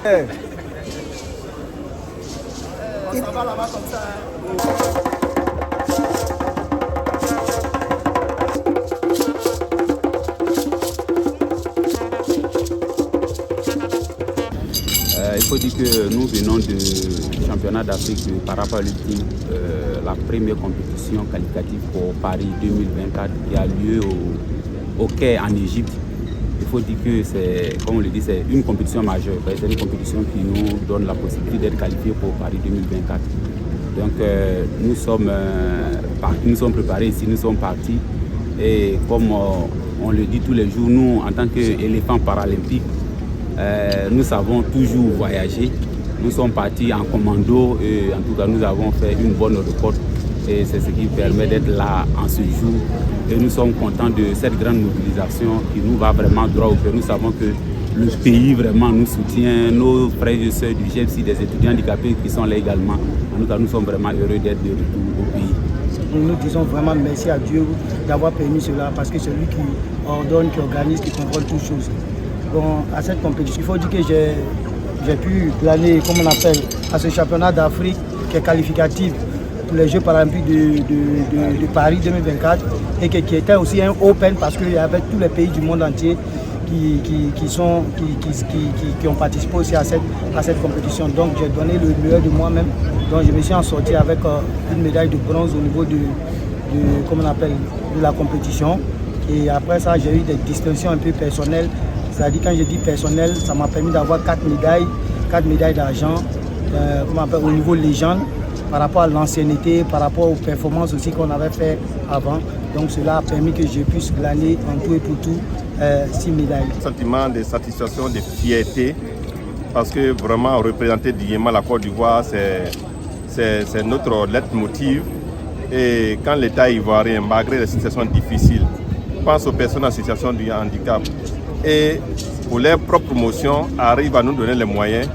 Ça va là-bas comme ça. Il faut dire que nous venons du championnat d'Afrique de parapaludisme, la première compétition qualificative pour Paris 2024 qui a lieu au Caire en Égypte. Il faut dire que c'est, comme on le dit, c'est une compétition majeure. C'est une compétition qui nous donne la possibilité d'être qualifiés pour Paris 2024. Donc nous sommes préparés ici, nous sommes partis. Et comme on le dit tous les jours, nous en tant qu'éléphants paralympiques, nous savons toujours voyager. Nous sommes partis en commando et en tout cas nous avons fait une bonne rencontre et c'est ce qui permet d'être là en ce jour. Et nous sommes contents de cette grande mobilisation qui nous va vraiment droit au cœur. Nous savons que le pays vraiment nous soutient, nos frères et sœurs du GEPSI, des étudiants handicapés qui sont là également. En tout cas, nous sommes vraiment heureux d'être de retour au pays. Nous disons vraiment merci à Dieu d'avoir permis cela parce que c'est lui qui ordonne, qui organise, qui contrôle toutes choses. Bon, à cette compétition, il faut dire que j'ai pu planer, comme on appelle, à ce championnat d'Afrique qui est qualificatif pour les Jeux paralympiques de Paris 2024 et qui était aussi un Open parce qu'il y avait tous les pays du monde entier qui ont participé aussi à cette compétition. Donc j'ai donné le meilleur de moi-même. Donc je me suis en sorti avec une médaille de bronze au niveau de la compétition. Et après ça, j'ai eu des distinctions un peu personnelles. C'est-à-dire quand je dis personnel, ça m'a permis d'avoir 4 médailles d'argent au niveau légende, par rapport à l'ancienneté, par rapport aux performances aussi qu'on avait fait avant. Donc cela a permis que je puisse glaner en tout et pour tout 6 médailles. Sentiment de satisfaction, de fierté, parce que vraiment représenter dignement la Côte d'Ivoire, c'est notre leitmotiv. Et quand l'État ivoirien, malgré les situations difficiles, pense aux personnes en situation de handicap, et pour leur propre promotion, arrive à nous donner les moyens.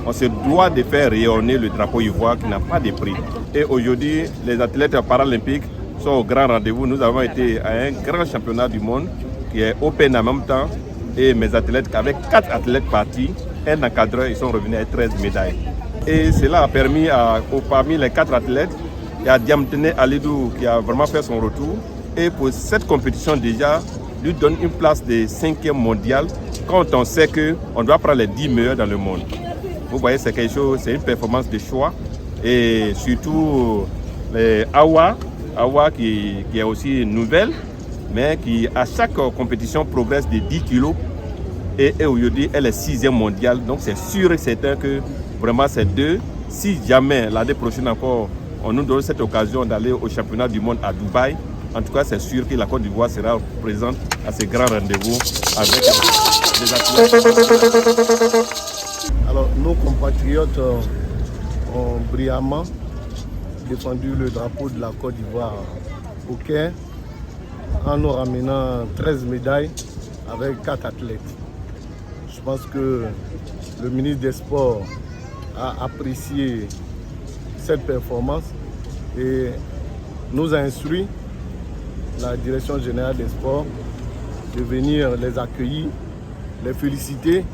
On se doit de faire rayonner le drapeau ivoire qui n'a pas de prix. Et aujourd'hui, les athlètes paralympiques sont au grand rendez-vous. Nous avons été à un grand championnat du monde qui est open en même temps. Et mes athlètes, avec 4 athlètes partis, un encadreur, ils sont revenus avec 13 médailles. Et cela a permis, parmi les 4 athlètes, il y a Diamtene Alidou qui a vraiment fait son retour. Et pour cette compétition déjà, lui donne une place de 5e mondial quand on sait qu'on doit prendre les 10 meilleurs dans le monde. Vous voyez, c'est quelque chose, c'est une performance de choix. Et surtout Awa qui est aussi nouvelle, mais qui à chaque compétition progresse de 10 kilos. Et aujourd'hui, elle est 6e mondiale. Donc c'est sûr et certain que vraiment ces deux, si jamais l'année prochaine encore, on nous donne cette occasion d'aller au championnat du monde à Dubaï, en tout cas, c'est sûr que la Côte d'Ivoire sera présente à ce grand rendez-vous avec les athlètes. Alors, nos compatriotes ont brillamment défendu le drapeau de la Côte d'Ivoire au Caire en nous ramenant 13 médailles avec 4 athlètes. Je pense que le ministre des Sports a apprécié cette performance et nous a instruit la Direction générale des sports de venir les accueillir, les féliciter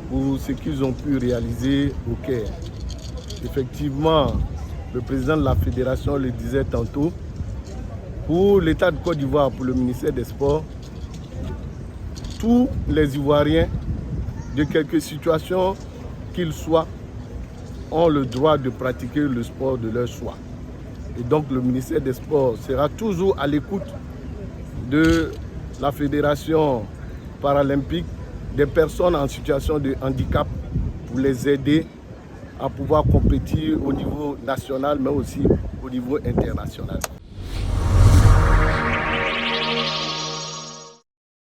pour ce qu'ils ont pu réaliser au Caire. Effectivement, le président de la fédération le disait tantôt, pour l'État de Côte d'Ivoire, pour le ministère des Sports, tous les Ivoiriens, de quelque situation qu'ils soient, ont le droit de pratiquer le sport de leur choix. Et donc le ministère des Sports sera toujours à l'écoute de la Fédération paralympique, des personnes en situation de handicap pour les aider à pouvoir compétir au niveau national mais aussi au niveau international.